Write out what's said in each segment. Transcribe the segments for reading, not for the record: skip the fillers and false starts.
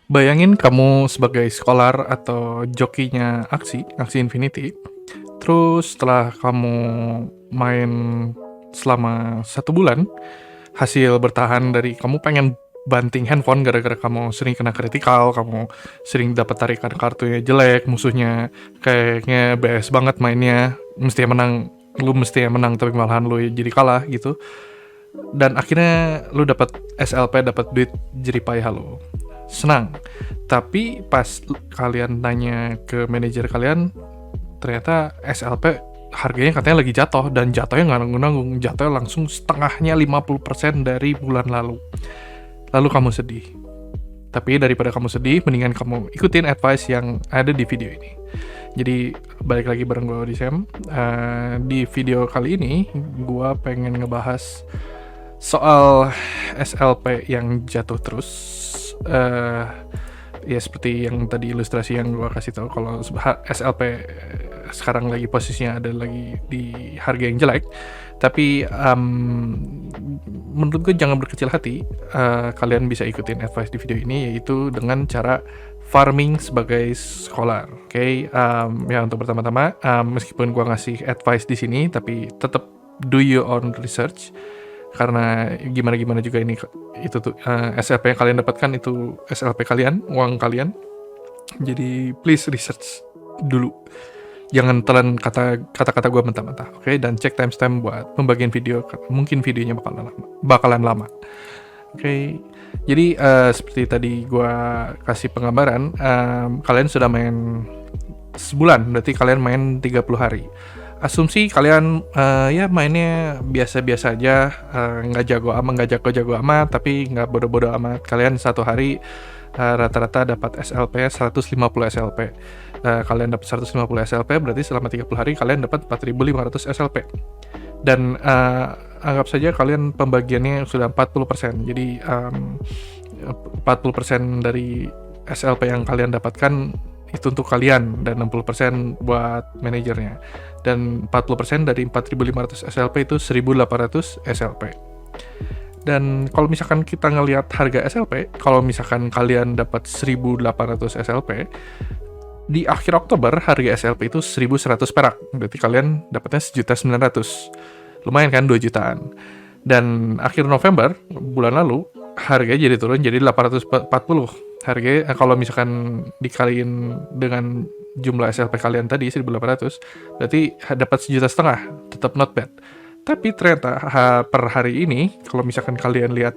Bayangin kamu sebagai scholar atau jokinya Axie Infinity, terus setelah kamu main selama 1 bulan, hasil bertahan dari kamu pengen banting handphone gara-gara kamu sering kena kritikal, kamu sering dapat tarikan kartunya jelek, musuhnya kayaknya BS banget mainnya, mestinya menang, lu mestinya menang tapi malahan lu jadi kalah gitu. Dan akhirnya lu dapat SLP, dapat duit jeripaya lu. Senang. Tapi pas kalian tanya ke manajer kalian, ternyata SLP harganya katanya lagi jatuh, dan jatuhnya nggak nanggung-nanggung, jatuhnya langsung setengahnya 50% dari bulan lalu. Lalu kamu sedih. Tapi daripada kamu sedih, mendingan kamu ikutin advice yang ada di video ini. Jadi balik lagi bareng gue Odysseum. Di video kali ini gue pengen ngebahas soal SLP yang jatuh terus. Ya seperti yang tadi ilustrasi yang gue kasih tahu, kalau SLP sekarang lagi posisinya ada lagi di harga yang jelek. Tapi menurut gue jangan berkecil hati. Kalian bisa ikutin advice di video ini, yaitu dengan cara farming sebagai scholar. Oke. Ya untuk pertama-tama, meskipun gue ngasih advice di sini, tapi tetap do your own research, karena gimana juga ini itu tuh SLP yang kalian dapatkan itu SLP kalian, uang kalian. Jadi please research dulu, jangan telan kata-kata gue mentah-mentah. Oke. Dan cek timestamp buat pembagian video, mungkin videonya bakalan lama. Oke. Jadi seperti tadi gue kasih penggambaran, kalian sudah main sebulan, berarti kalian main 30 hari. Asumsi kalian ya mainnya biasa-biasa aja, nggak jago-jago amat, tapi nggak bodoh-bodoh amat. Kalian satu hari rata-rata dapat SLP 150 SLP. Kalian dapat 150 SLP, berarti selama 30 hari kalian dapat 4.500 SLP. Dan anggap saja kalian pembagiannya sudah 40%. Jadi 40% dari SLP yang kalian dapatkan itu untuk kalian, dan 60% buat manajernya. Dan 40% dari 4.500 SLP itu 1.800 SLP. Dan kalau misalkan kita ngelihat harga SLP, kalau misalkan kalian dapat 1.800 SLP, di akhir Oktober harga SLP itu 1.100 perak. Berarti kalian dapatnya 1.900.000. Lumayan kan, 2 jutaan. Dan akhir November, bulan lalu, harganya jadi turun jadi 840. Harganya kalau misalkan dikaliin dengan jumlah SLP kalian tadi 1.800, berarti dapat 1,5 juta, tetap not bad. Tapi ternyata per hari ini, kalau misalkan kalian lihat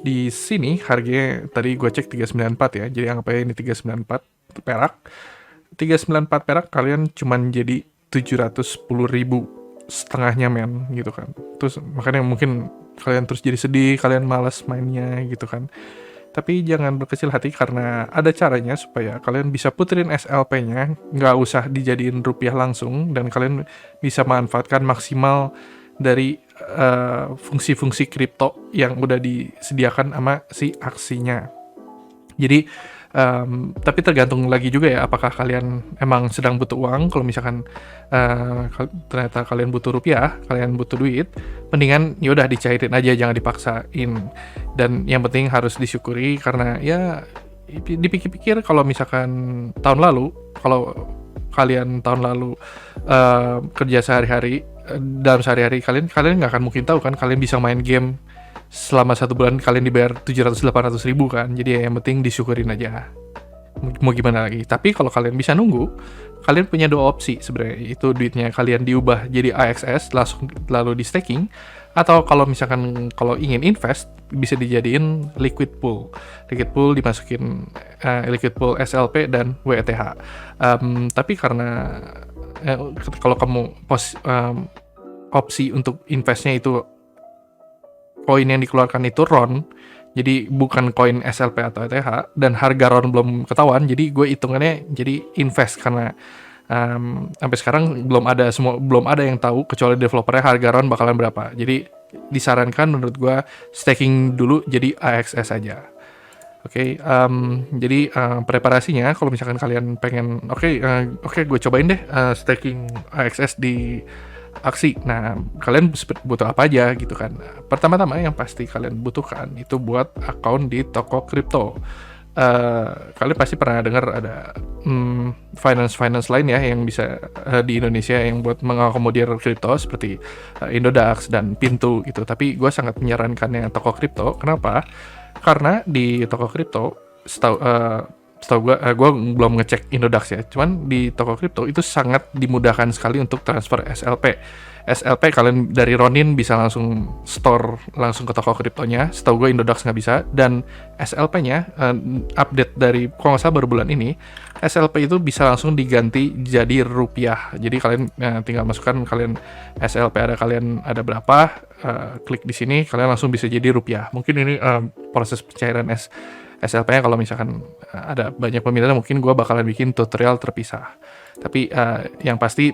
di sini, harganya tadi gue cek 394 ya, jadi anggap aja ini 394 perak. 394 perak kalian cuman jadi 710.000, setengahnya men gitu kan. Terus makanya mungkin kalian terus jadi sedih, kalian malas mainnya gitu kan. Tapi jangan berkecil hati, karena ada caranya supaya kalian bisa puterin SLP-nya, nggak usah dijadiin rupiah langsung, dan kalian bisa manfaatkan maksimal dari fungsi-fungsi kripto yang udah disediakan sama si Axinya. Jadi tapi tergantung lagi juga ya, apakah kalian emang sedang butuh uang. Kalau misalkan ternyata kalian butuh rupiah, kalian butuh duit, mendingan yaudah dicairin aja, jangan dipaksain. Dan yang penting harus disyukuri, karena ya dipikir-pikir, kalau misalkan tahun lalu, kalau kalian tahun lalu kerja sehari-hari, dalam sehari-hari kalian nggak akan mungkin tahu kan, kalian bisa main game selama 1 bulan kalian dibayar 700-800 ribu kan. Jadi ya yang penting disyukurin aja, mau gimana lagi. Tapi kalau kalian bisa nunggu, kalian punya 2 opsi sebenarnya, itu duitnya kalian diubah jadi AXS lalu di staking, atau kalau misalkan kalau ingin invest, bisa dijadiin liquid pool dimasukin liquid pool SLP dan WETH. Tapi karena kalau kamu opsi untuk investnya itu koin yang dikeluarkan itu RON, jadi bukan koin SLP atau ETH, dan harga RON belum ketahuan, jadi gue hitungannya jadi invest, karena sampai sekarang belum ada yang tahu kecuali developernya harga RON bakalan berapa. Jadi disarankan menurut gue staking dulu jadi AXS aja. Oke. Jadi preparasinya, kalau misalkan kalian pengen oke, gue cobain deh staking AXS di Axie. Nah, kalian butuh apa aja gitu kan. Pertama-tama yang pasti kalian butuhkan itu buat account di toko kripto. Kalian pasti pernah dengar ada finance lain ya yang bisa di Indonesia yang buat mengakomodir kripto seperti Indodax dan Pintu gitu. Tapi gue sangat menyarankan yang toko kripto. Kenapa? Karena di toko kripto setahu gue belum ngecek Indodax ya. Cuman di toko kripto itu sangat dimudahkan sekali untuk transfer SLP. SLP kalian dari Ronin bisa langsung store langsung ke toko kriptonya. Setahu gue Indodax nggak bisa. Dan SLP-nya update dari kalau nggak salah baru bulan ini, SLP itu bisa langsung diganti jadi rupiah. Jadi kalian tinggal masukkan kalian SLP kalian ada berapa, klik di sini kalian langsung bisa jadi rupiah. Mungkin ini proses pencairan SLP-nya kalau misalkan ada banyak peminatnya, mungkin gue bakalan bikin tutorial terpisah. Tapi yang pasti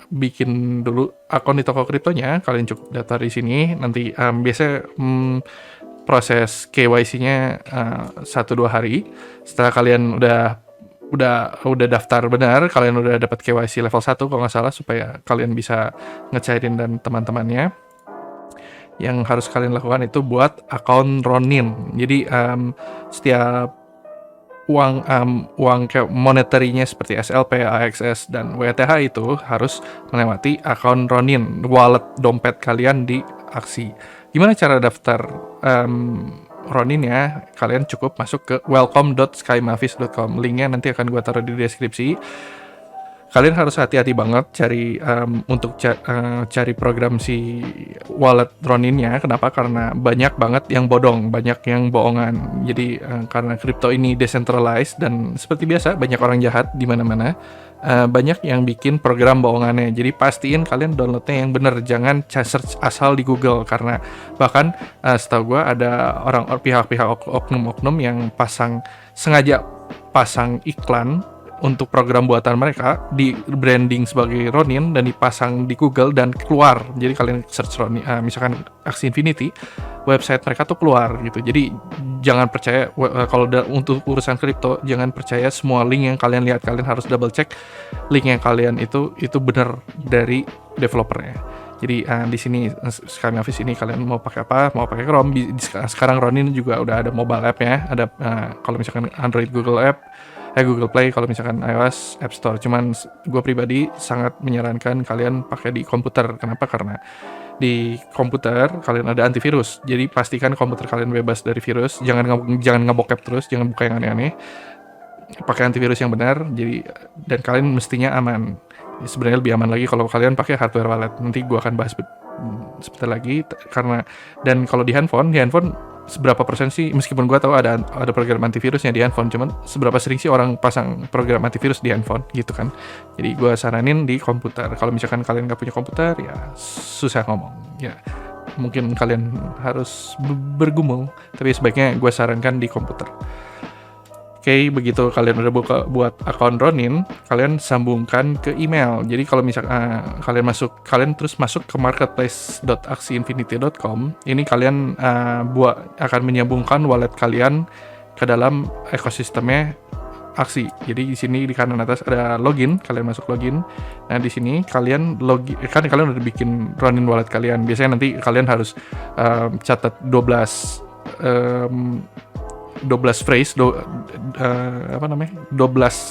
bikin dulu akun di toko kriptonya, kalian cukup daftar di sini. Nanti biasanya proses KYC-nya 1-2 hari. Setelah kalian udah daftar benar, kalian udah dapat KYC level 1 kalau nggak salah, supaya kalian bisa ngecairin dan teman-temannya. Yang harus kalian lakukan itu buat akun Ronin. Jadi setiap uang kayak monetary-nya seperti SLP, AXS, dan WTH itu harus melewati akun Ronin, wallet dompet kalian di Aksi. Gimana cara daftar Ronin ya? Kalian cukup masuk ke welcome.skymavis.com. Linknya nanti akan gue taruh di deskripsi. Kalian harus hati-hati banget cari untuk cari program si wallet Roninnya. Kenapa? Karena banyak banget yang bodong, banyak yang bohongan. Jadi karena kripto ini decentralized dan seperti biasa banyak orang jahat di mana-mana. Banyak yang bikin program bohongannya. Jadi pastiin kalian downloadnya yang bener, jangan search asal di Google. Karena bahkan setahu gue ada pihak-pihak oknum-oknum yang sengaja pasang iklan untuk program buatan mereka di branding sebagai Ronin dan dipasang di Google dan keluar. Jadi kalian search Ronin, misalkan Axie Infinity, website mereka tuh keluar gitu. Jadi jangan percaya kalau untuk urusan kripto, jangan percaya semua link yang kalian lihat. Kalian harus double check link yang kalian itu benar dari developernya. Jadi di sini Skymavis ini kalian mau pakai apa? Mau pakai Chrome. Sekarang Ronin juga udah ada mobile app-nya. Ada kalau misalkan Android Google Play, kalau misalkan iOS App Store. Cuman gue pribadi sangat menyarankan kalian pakai di komputer. Kenapa? Karena di komputer kalian ada antivirus. Jadi pastikan komputer kalian bebas dari virus. Jangan ngebokep terus, jangan buka yang aneh-aneh. Pakai antivirus yang benar. Jadi dan kalian mestinya aman. Sebenarnya lebih aman lagi kalau kalian pakai hardware wallet. Nanti gue akan bahas sebentar lagi. Dan kalau di handphone seberapa persen sih, meskipun gue tahu ada program antivirusnya di handphone, cuman seberapa sering sih orang pasang program antivirus di handphone gitu kan. Jadi gue saranin di komputer. Kalau misalkan kalian nggak punya komputer ya susah ngomong ya, mungkin kalian harus bergumul, tapi sebaiknya gue sarankan di komputer. Oke, begitu kalian udah buat akun Ronin, kalian sambungkan ke email. Jadi kalau misalkan kalian terus masuk ke marketplace.axieinfinity.com, ini kalian akan menyambungkan wallet kalian ke dalam ekosistemnya Axie. Jadi di sini di kanan atas ada login, kalian masuk login. Nah, di sini kalian login, kan kalian udah bikin Ronin wallet kalian. Biasanya nanti kalian harus catat 12 phrase, 12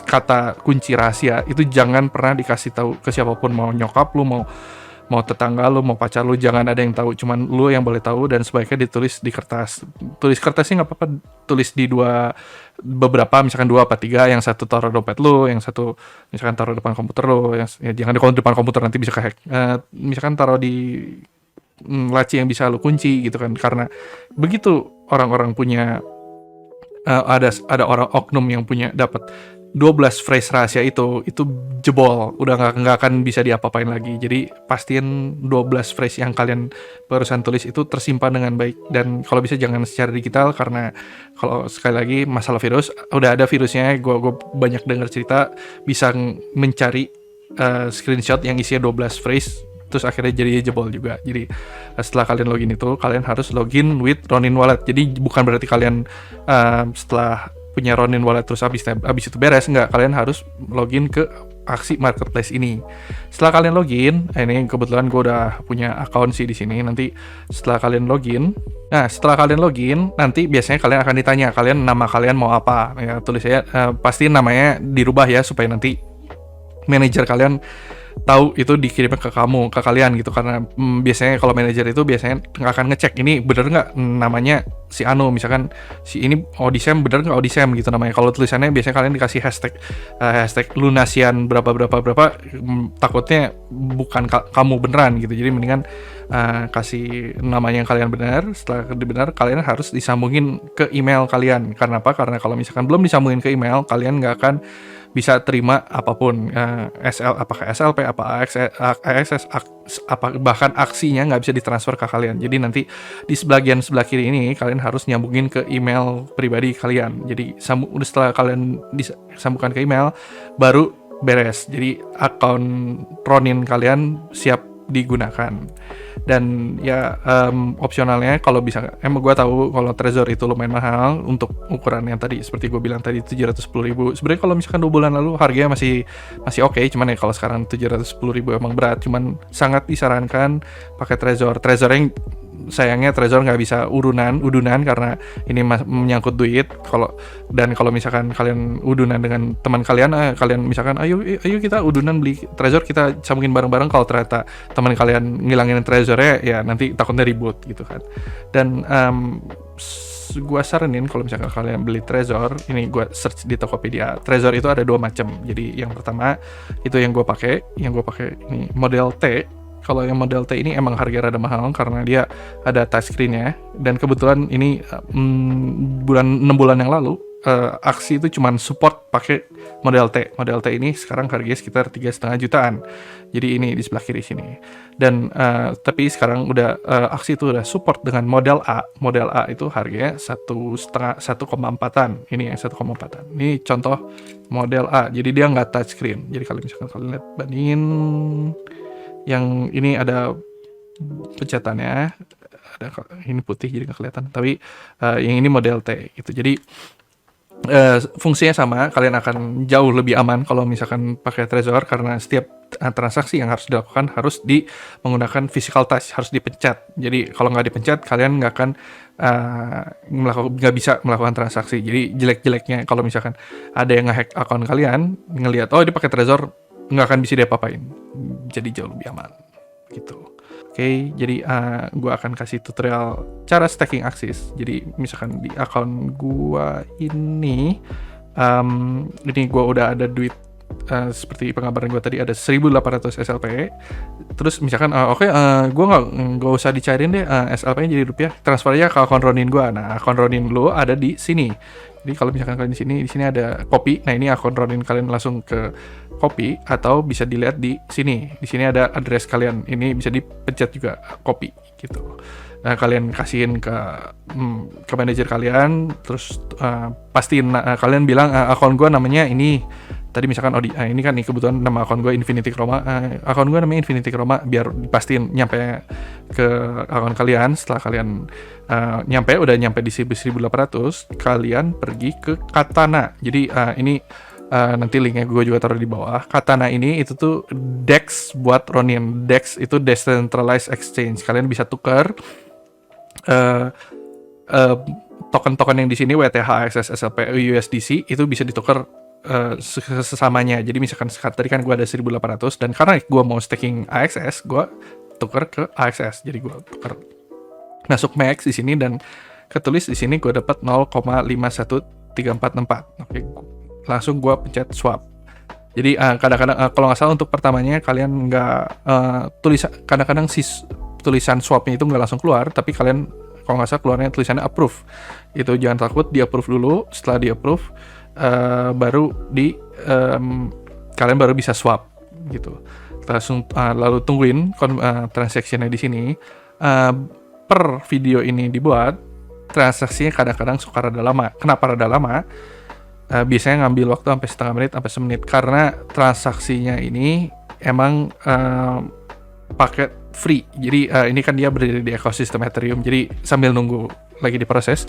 kata kunci rahasia. Itu jangan pernah dikasih tahu ke siapapun, mau nyokap lu, mau tetangga lu, mau pacar lu, jangan ada yang tahu, cuman lu yang boleh tahu. Dan sebaiknya ditulis di kertas. Tulis kertasnya nggak apa-apa, tulis di beberapa, misalkan 2 apa 3, yang satu taruh dompet lu, yang satu misalkan taruh depan komputer lu, jangan di depan komputer nanti bisa kehack. Misalkan taruh di laci yang bisa lu kunci gitu kan. Karena begitu orang-orang punya ada orang oknum yang punya dapat 12 phrase rahasia itu jebol, udah nggak akan bisa diapa-apain lagi. Jadi pastiin 12 phrase yang kalian barusan tulis itu tersimpan dengan baik, dan kalau bisa jangan secara digital, karena kalau sekali lagi masalah virus, udah ada virusnya. Gue banyak dengar cerita bisa mencari screenshot yang isinya 12 phrase, terus akhirnya jadi jebol juga. Jadi setelah kalian login itu, kalian harus login with Ronin Wallet. Jadi bukan berarti kalian setelah punya Ronin Wallet terus abis itu beres, enggak. Kalian harus login ke aksi marketplace ini. Setelah kalian login, ini kebetulan gue udah punya account sih di sini. Nanti setelah kalian login, nanti biasanya kalian akan ditanya kalian nama kalian mau apa. Ya tulis ya, pasti namanya dirubah ya supaya nanti manajer kalian tahu itu dikirimnya ke kalian gitu, karena biasanya kalau manajer itu biasanya nggak akan ngecek ini bener nggak namanya si Anu, misalkan si ini Odysem bener nggak Odysem gitu namanya. Kalau tulisannya biasanya kalian dikasih hashtag lunasian berapa, takutnya bukan kamu beneran gitu. Jadi mendingan kasih namanya yang kalian benar. Setelah benar, kalian harus disambungin ke email kalian. Karena apa? Karena kalau misalkan belum disambungin ke email, kalian nggak akan bisa terima apapun, apakah SLP, apa AXS, apa bahkan aksinya nggak bisa ditransfer ke kalian. Jadi nanti di sebelah kiri ini kalian harus nyambungin ke email pribadi kalian. Jadi setelah kalian disambungkan ke email, baru beres. Jadi akun Ronin kalian siap digunakan. Dan ya opsionalnya kalau bisa, emang gue tahu kalau Trezor itu lumayan mahal untuk ukuran yang tadi seperti gue bilang tadi 710.000. Sebenarnya kalau misalkan 2 bulan lalu harganya masih oke, cuman ya kalau sekarang 710.000 emang berat. Cuman sangat disarankan pakai Trezor yang sayangnya Trezor nggak bisa udunan karena ini menyangkut duit. Kalau misalkan kalian udunan dengan teman kalian, kalian misalkan ayo kita udunan beli Trezor, kita sambungin bareng-bareng, kalau ternyata teman kalian ngilangin Trezornya ya nanti takutnya ribut gitu kan. Dan gue saranin kalau misalkan kalian beli Trezor, ini gue search di Tokopedia, Trezor itu ada 2 macam. Jadi yang pertama itu yang gue pakai ini model T. Kalau yang model T ini emang harga rada mahal karena dia ada touchscreen-nya, dan kebetulan ini 6 bulan yang lalu aksi itu cuman support pakai model T. Model T ini sekarang harganya sekitar 3,5 jutaan. Jadi ini di sebelah kiri sini. Dan tapi sekarang udah aksi itu udah support dengan model A. Model A itu harganya 1,4-an. Ini yang 1,4-an. Ini contoh model A. Jadi dia nggak touchscreen. Jadi kalau misalkan kalian lihat, bandingin yang ini ada pencetannya, ada ini putih jadi nggak kelihatan, tapi yang ini model T gitu. Jadi fungsinya sama, kalian akan jauh lebih aman kalau misalkan pakai Trezor, karena setiap transaksi yang harus dilakukan harus menggunakan physical touch, harus dipencet. Jadi kalau nggak dipencet, kalian nggak akan nggak bisa melakukan transaksi. Jadi jelek-jeleknya kalau misalkan ada yang ngehack akun kalian, ngelihat oh dia pakai Trezor, nggak akan bisa diapa-apain. Jadi jauh lebih aman gitu. Oke, jadi gue akan kasih tutorial cara stacking Axis. Jadi misalkan di akun gue ini gue udah ada duit seperti pengabaran gue tadi, ada 1.800 SLP. Terus misalkan gue nggak usah dicairin deh SLP-nya jadi rupiah, transfer aja ke akun Ronin gue. Nah, akun Ronin lo ada di sini. Jadi kalau misalkan kalian di sini ada copy. Nah, ini akun Ronin kalian langsung ke copy, atau bisa dilihat di sini. Di sini ada address kalian. Ini bisa dipencet juga copy gitu. Nah, kalian kasihin ke manajer kalian, terus pastiin kalian bilang akun gue namanya ini. Tadi misalkan ini kan nih kebetulan nama akun gue Infinity Chroma. Akun gue namanya Infinity Chroma, biar pastiin nyampe ke akun kalian. Setelah kalian udah nyampe di 1.800, kalian pergi ke Katana. Jadi ini nanti linknya gue juga taruh di bawah. Katana ini itu tuh DEX buat Ronin. DEX itu Decentralized Exchange. Kalian bisa tukar token-token yang di sini WTH, XS, SLP, USDC itu bisa ditukar sesamanya. Jadi misalkan tadi kan gue ada 1.800, dan karena gue mau staking AXS, gue tukar ke AXS. Jadi gue tukar masuk max di sini, dan ketulis di sini gue dapat 0,513464. Oke, langsung gue pencet swap. Jadi kadang-kadang kalau nggak salah untuk pertamanya kalian nggak kadang-kadang tulisan swapnya itu nggak langsung keluar, tapi kalian kalau nggak salah keluarnya tulisannya approve. Itu jangan takut, di approve dulu. Setelah di approve baru kalian baru bisa swap gitu. Langsung lalu tungguin transaksinya di sini. Per video ini dibuat, transaksinya kadang-kadang suka rada lama. Kenapa rada lama? Biasanya ngambil waktu sampai setengah menit sampai semenit, karena transaksinya ini emang paket free. Jadi ini kan dia berdiri di ekosistem Ethereum. Jadi sambil nunggu lagi diproses,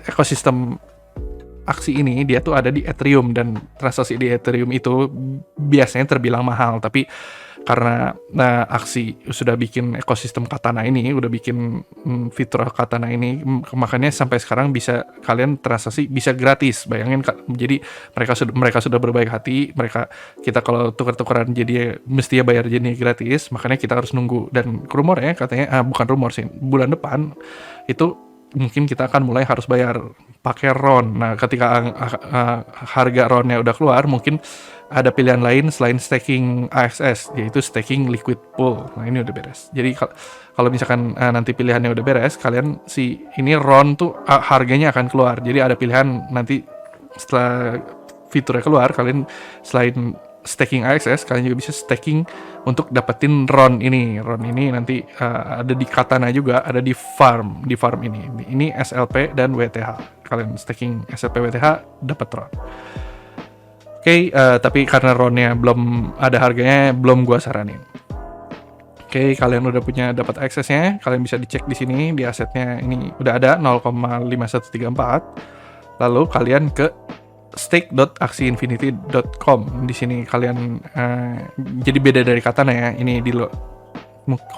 ekosistem aksi ini dia tuh ada di Ethereum, dan transaksi di Ethereum itu biasanya terbilang mahal, tapi karena aksi sudah bikin ekosistem Katana ini, udah bikin fitur Katana ini, makanya sampai sekarang bisa kalian transaksi bisa gratis. Bayangin, jadi mereka sudah berbaik hati, kita kalau tukar-tukaran jadi mestinya bayar jadi gratis, makanya kita harus nunggu. Dan rumornya katanya bukan rumor sih, bulan depan itu mungkin kita akan mulai harus bayar pakai RON. Nah, ketika harga RON-nya udah keluar, mungkin ada pilihan lain selain staking AXS, yaitu staking liquid pool. Nah, ini udah beres. Jadi kalau misalkan nanti pilihannya udah beres, kalian ini RON tuh harganya akan keluar. Jadi ada pilihan nanti setelah fiturnya keluar, kalian selain staking AXS, kalian juga bisa staking untuk dapetin RON ini. RON ini nanti ada di Katana juga, ada di farm ini. Ini SLP dan WTH. Kalian staking SLP WTH dapat RON. Oke, tapi karena RON-nya belum ada harganya, belum gua saranin. Oke, kalian udah punya dapat aksesnya, kalian bisa dicek di sini di asetnya ini udah ada 0,5134. Lalu kalian ke stake.axiinfinity.com. Di sini kalian jadi beda dari Katana ya. Ini kalau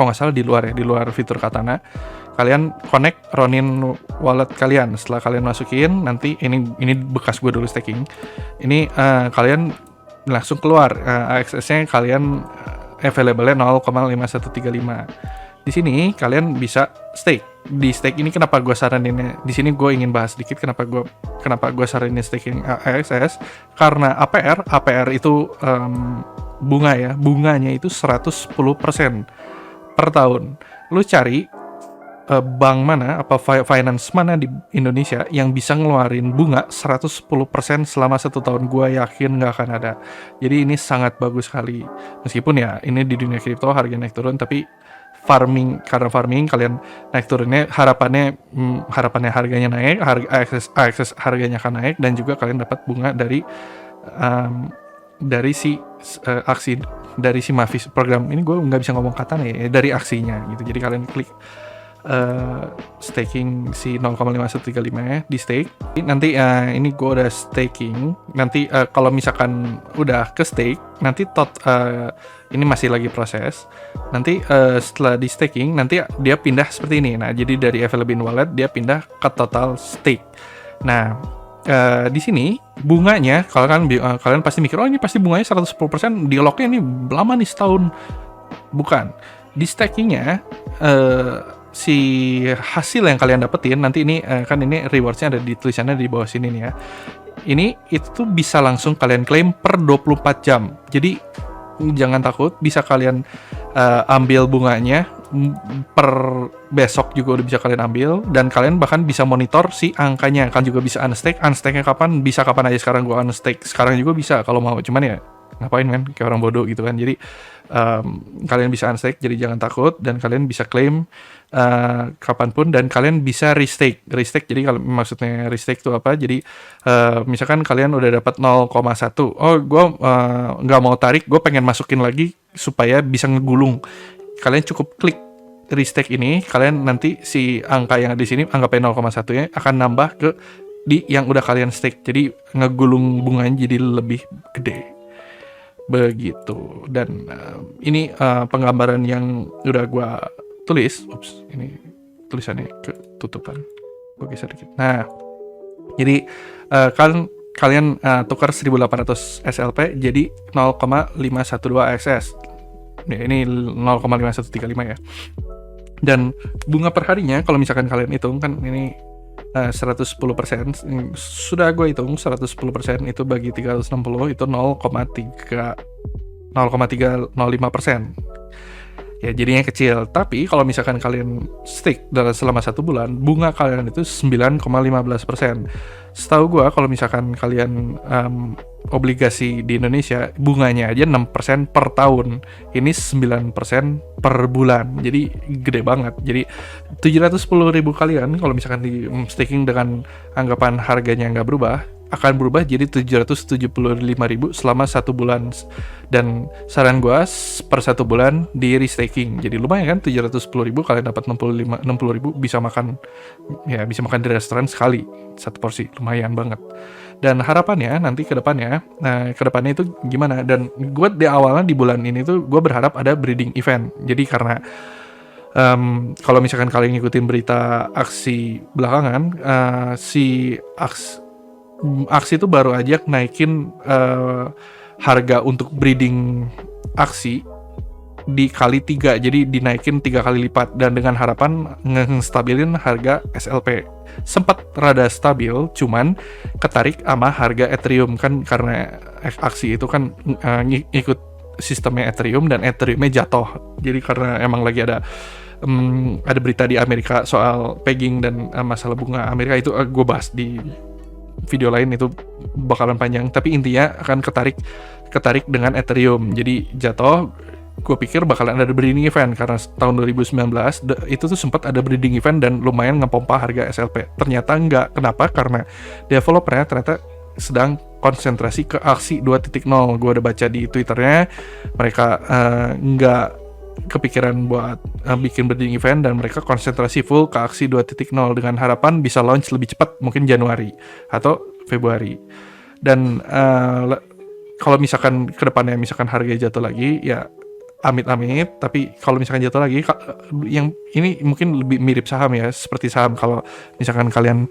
nggak salah di luar fitur Katana. Kalian connect Ronin wallet kalian. Setelah kalian masukin, nanti ini bekas gue dulu staking. Ini kalian langsung keluar AXS-nya, kalian available-nya 0,5135. Di sini kalian bisa stake. Di stake ini kenapa gue saranin? Di sini gue ingin bahas sedikit kenapa gue saranin staking AXS, karena APR itu bunga ya. Bunganya itu 110% per tahun. Lu cari bank mana, finance mana di Indonesia yang bisa ngeluarin bunga 110% selama 1 tahun, gue yakin nggak akan ada. Jadi ini sangat bagus sekali. Meskipun ya ini di dunia kripto harga naik turun, tapi karena farming kalian naik turunnya, harapannya harganya naik, AXS harganya akan naik, dan juga kalian dapat bunga dari si Mavis program ini. Gue nggak bisa ngomong Katana ya, dari aksinya gitu. Jadi kalian klik staking si 0,5135 ya, di stake. Nanti ini gue udah staking. Nanti kalau misalkan udah ke stake, nanti ini masih lagi proses. Nanti setelah di staking, nanti dia pindah seperti ini. Nah, jadi dari available in wallet dia pindah ke total stake. Nah, di sini bunganya, kalau kalian pasti mikir, oh ini pasti bunganya 110%, di locknya ini lama nih, setahun. Bukan. Di stakingnya si hasil yang kalian dapetin nanti ini kan ini rewards-nya ada di tulisannya di bawah sini nih ya. Ini itu bisa langsung kalian klaim per 24 jam. Jadi jangan takut, bisa kalian ambil bunganya per besok juga udah bisa kalian ambil, dan kalian bahkan bisa monitor si angkanya. Kan juga bisa unstake. Unstake-nya kapan? Bisa kapan aja. Sekarang gua unstake sekarang juga bisa kalau mau. Cuman ya ngapain men, kayak orang bodoh gitu kan. Jadi kalian bisa unstake, jadi jangan takut, dan kalian bisa claim kapanpun, dan kalian bisa restake. Jadi kalau maksudnya restake itu apa? Jadi misalkan kalian udah dapat 0,1, oh gue nggak mau tarik, gue pengen masukin lagi supaya bisa ngegulung. Kalian cukup klik restake ini, kalian nanti si angka yang di sini, anggapnya 0,1 ya, akan nambah ke di yang udah kalian stake. Jadi ngegulung bunganya jadi lebih gede. Begitu. Dan ini penggambaran yang udah gue tulis. Ups, ini tulisannya ketutupan, gue geser dikit. Nah, jadi kalian tukar 1800 SLP jadi 0,512 AXS. Ini 0,5135 ya. Dan bunga per harinya kalau misalkan kalian hitung kan ini 110%, sudah gue hitung 110% itu bagi 360 itu 0,305%. Ya jadinya kecil. Tapi kalau misalkan kalian stake selama 1 bulan, bunga kalian itu 9,15%. Setahu gue kalau misalkan kalian obligasi di Indonesia, bunganya aja 6% per tahun. Ini 9% per bulan. Jadi gede banget. Jadi 710.000 kalian kalau misalkan di staking dengan anggapan harganya nggak berubah, akan berubah jadi 775.000 selama 1 bulan. Dan saran gue per 1 bulan di restaking. Jadi lumayan kan, 710.000 kalian dapat 60.000, bisa makan di restoran sekali 1 porsi, lumayan banget. Dan harapannya nanti ke depannya, itu gimana, dan gue di awalnya di bulan ini tuh gue berharap ada breeding event. Jadi karena kalau misalkan kalian ngikutin berita aksi belakangan, aksi itu baru aja naikin harga untuk breeding aksi dikali 3, jadi dinaikin 3 kali lipat, dan dengan harapan ngestabilin harga SLP. Sempat rada stabil, cuman ketarik sama harga Ethereum kan, karena aksi itu kan ikut sistemnya Ethereum, dan Ethereumnya jatuh. Jadi karena emang lagi ada berita di Amerika soal pegging dan masalah bunga Amerika, itu gue bahas di video lain, itu bakalan panjang. Tapi intinya akan ketarik dengan Ethereum, jadi jatuh. Gue pikir bakalan ada breeding event, karena tahun 2019 itu tuh sempat ada breeding event dan lumayan ngepompa harga SLP. Ternyata enggak. Kenapa? Karena developernya ternyata sedang konsentrasi ke aksi 2.0. Gue udah baca di Twitternya, mereka nggak kepikiran buat bikin breeding event, dan mereka konsentrasi full ke aksi 2.0 dengan harapan bisa launch lebih cepat, mungkin Januari atau Februari. Dan kalau misalkan kedepannya misalkan harga jatuh lagi, ya amit-amit, tapi kalau misalkan jatuh lagi, yang ini mungkin lebih mirip saham ya, seperti saham. Kalau misalkan kalian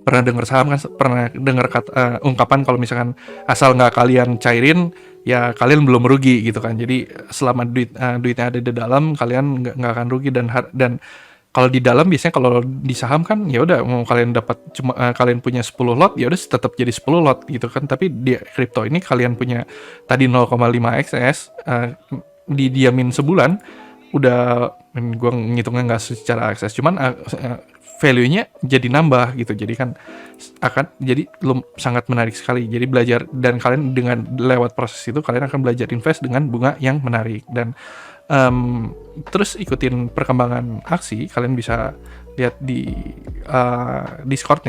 pernah dengar saham kan, pernah dengar ungkapan kalau misalkan asal nggak kalian cairin, ya kalian belum rugi gitu kan. Jadi selama duitnya ada di dalam, kalian nggak akan rugi. Dan kalau di dalam biasanya, kalau di saham kan ya udah, mau kalian dapat cuma kalian punya 10 lot, ya udah tetap jadi 10 lot gitu kan. Tapi di kripto ini kalian punya tadi 0,5 XS, didiamin sebulan, udah, gue ngitungnya nggak secara akses, cuman value-nya jadi nambah gitu. Jadi kan akan jadi sangat menarik sekali. Jadi belajar, dan kalian dengan lewat proses itu kalian akan belajar invest dengan bunga yang menarik. Dan terus ikutin perkembangan aksi. Kalian bisa lihat di Discord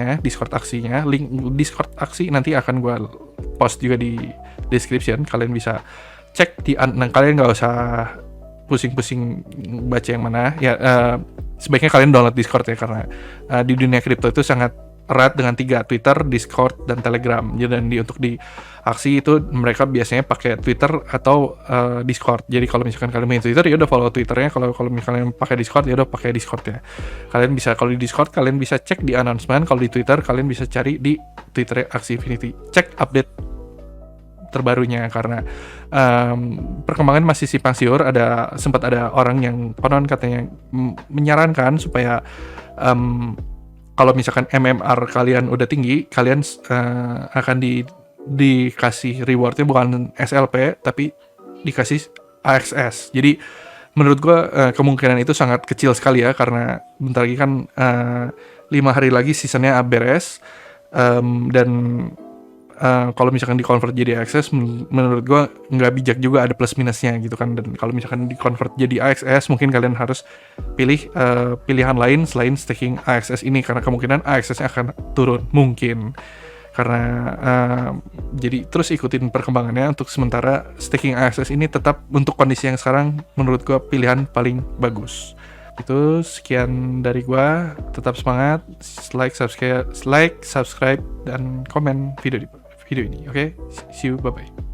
aksinya. Link Discord aksi nanti akan gue post juga di description. Kalian bisa cek kalian nggak usah pusing-pusing baca yang mana ya. Sebaiknya kalian download Discord ya, karena di dunia kripto itu sangat erat dengan 3, Twitter, Discord, dan Telegram. Dan untuk di aksi itu mereka biasanya pakai Twitter atau Discord. Jadi kalau misalkan kalian main Twitter, ya udah follow Twitternya. Kalau misalkan pakai Discord, ya udah pakai Discordnya. Kalian bisa, kalau di Discord kalian bisa cek di announcement, kalau di Twitter kalian bisa cari di Twitter Aksi Infinity, cek update terbarunya. Karena perkembangan masih simpang siur. Sempat ada orang yang konon katanya menyarankan supaya kalau misalkan MMR kalian udah tinggi, kalian akan dikasih rewardnya bukan SLP tapi dikasih AXS. Jadi menurut gue kemungkinan itu sangat kecil sekali ya, karena bentar lagi kan 5 hari lagi seasonnya beres, dan kalau misalkan di-convert jadi AXS, menurut gue nggak bijak juga, ada plus minusnya gitu kan. Dan kalau misalkan di-convert jadi AXS, mungkin kalian harus pilih pilihan lain selain staking AXS ini, karena kemungkinan AXS-nya akan turun mungkin. Karena jadi terus ikutin perkembangannya. Untuk sementara staking AXS ini tetap untuk kondisi yang sekarang menurut gue pilihan paling bagus. Itu sekian dari gua. Tetap semangat, like, subscribe, dan komen video ini. Oke? See you, bye bye.